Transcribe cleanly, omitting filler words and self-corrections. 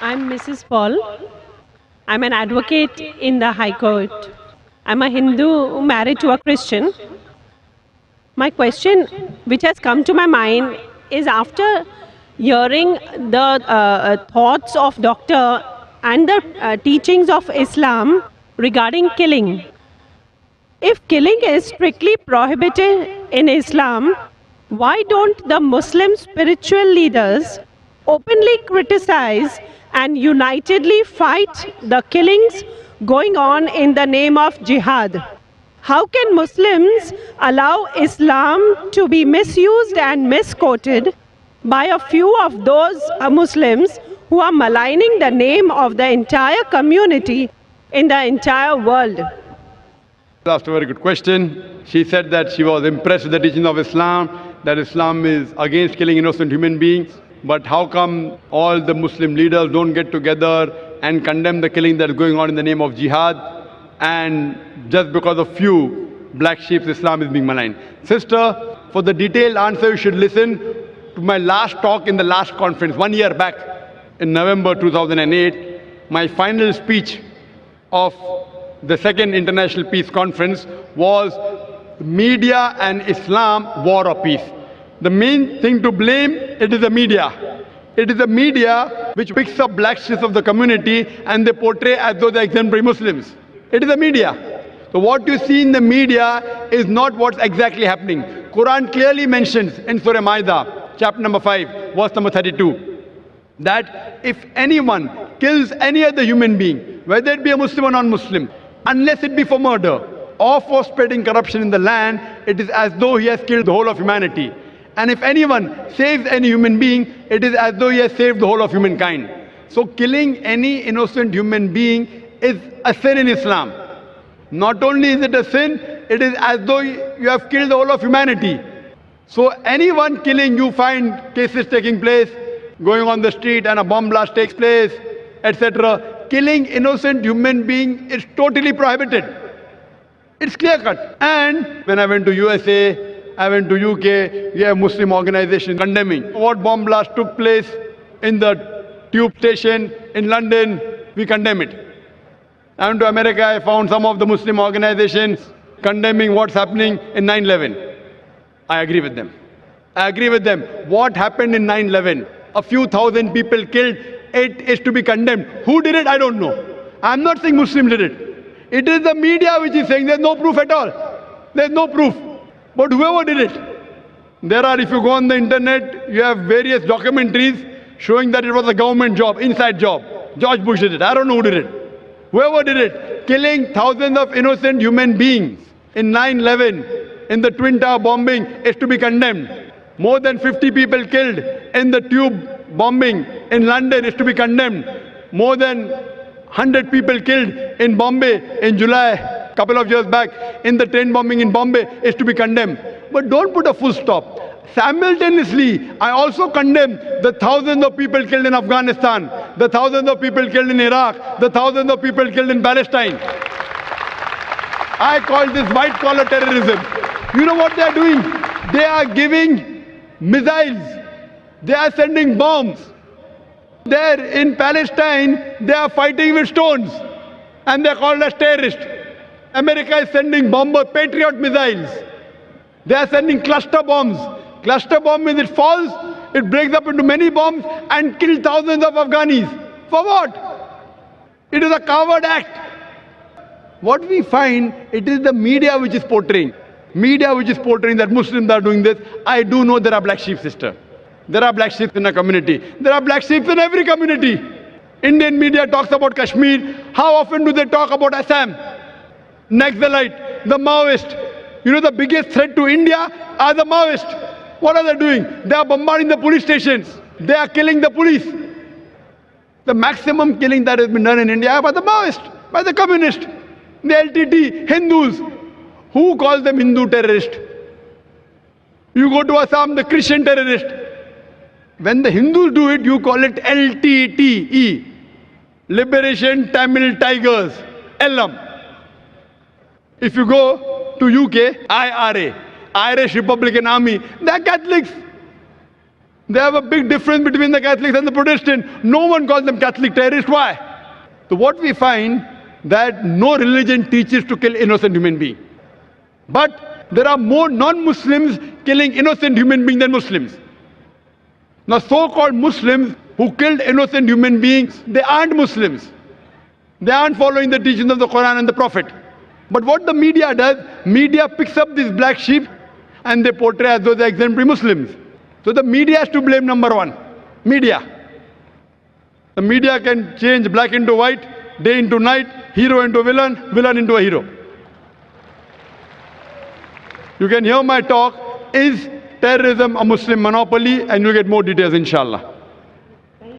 I'm Mrs. Paul. I'm an advocate in the High Court. I'm a Hindu married to a Christian. My question, which has come to my mind, is after hearing the thoughts of Doctor and the teachings of Islam regarding killing. If killing is strictly prohibited in Islam, why don't the Muslim spiritual leaders openly criticize and unitedly fight the killings going on in the name of jihad? How can Muslims allow Islam to be misused and misquoted by a few of those Muslims who are maligning the name of the entire community in the entire world? Asked a very good question. She said that she was impressed with the teaching of Islam, that Islam is against killing innocent human beings. But how come all the Muslim leaders don't get together and condemn the killing that is going on in the name of jihad? And just because of few black sheep, Islam is being maligned. Sister, for the detailed answer, you should listen to my last talk in the last conference, 1 year back in November 2008. My final speech of the second International Peace Conference was Media and Islam, War or Peace. The main thing to blame, it is the media. It is the media which picks up black sheep of the community and they portray as though they are exemplary Muslims. It is the media. So what you see in the media is not what's exactly happening. Quran clearly mentions in Surah Maida, chapter number 5, verse number 32, that if anyone kills any other human being, whether it be a Muslim or non-Muslim, unless it be for murder or for spreading corruption in the land, it is as though he has killed the whole of humanity. And if anyone saves any human being, it is as though he has saved the whole of humankind. So killing any innocent human being is a sin in Islam. Not only is it a sin, it is as though you have killed the whole of humanity. So anyone killing, you find cases taking place, going on the street and a bomb blast takes place, etc. Killing innocent human being is totally prohibited. It's clear cut. And when I went to USA, I went to UK, we have Muslim organizations condemning what bomb blast took place in the tube station in London. We condemn it. I went to America, I found some of the Muslim organizations condemning what's happening in 9/11. I agree with them. I agree with them. What happened in 9/11? A few thousand people killed. It is to be condemned. Who did it? I don't know. I'm not saying Muslims did it. It is the media which is saying there's no proof at all. There's no proof. But whoever did it, there are, if you go on the internet, you have various documentaries showing that it was a government job, inside job. George Bush did it. I don't know who did it. Whoever did it, killing thousands of innocent human beings in 9/11, in the Twin Tower bombing, is to be condemned. More than 50 people killed in the tube bombing in London is to be condemned. More than 100 people killed in Bombay in July, couple of years back, in the train bombing in Bombay is to be condemned. But don't put a full stop. Simultaneously, I also condemn the thousands of people killed in Afghanistan, the thousands of people killed in Iraq, the thousands of people killed in Palestine. I call this white-collar terrorism. You know what they are doing? They are giving missiles. They are sending bombs. There in Palestine, they are fighting with stones. And they are called as terrorists. America is sending bomber Patriot missiles. They are sending cluster bombs. Cluster bomb means it falls, it breaks up into many bombs and kills thousands of Afghanis. For what? It is a coward act. What we find, it is the media which is portraying. Media which is portraying that Muslims are doing this. I do know there are black sheep, sister. There are black sheep in a community. There are black sheep in every community. Indian media talks about Kashmir. How often do they talk about Assam? Naxalite, the Maoist. You know the biggest threat to India are the Maoists. What are they doing? They are bombarding the police stations. They are killing the police. The maximum killing that has been done in India by the Maoists, by the communists, the LTT, Hindus. Who calls them Hindu terrorists? You go to Assam, the Christian terrorist. When the Hindus do it, you call it LTTE. Liberation Tamil Tigers. LM. If you go to UK, IRA, Irish Republican Army, they are Catholics. They have a big difference between the Catholics and the Protestants. No one calls them Catholic terrorists. Why? So what we find, that no religion teaches to kill innocent human beings. But there are more non-Muslims killing innocent human beings than Muslims. Now so-called Muslims who killed innocent human beings, they aren't Muslims. They aren't following the teachings of the Quran and the Prophet. But what the media does, media picks up these black sheep and they portray as though they're exemplary Muslims. So the media has to blame, number one. Media. The media can change black into white, day into night, hero into villain, villain into a hero. You can hear my talk, Is Terrorism a Muslim Monopoly? And you'll get more details, inshallah.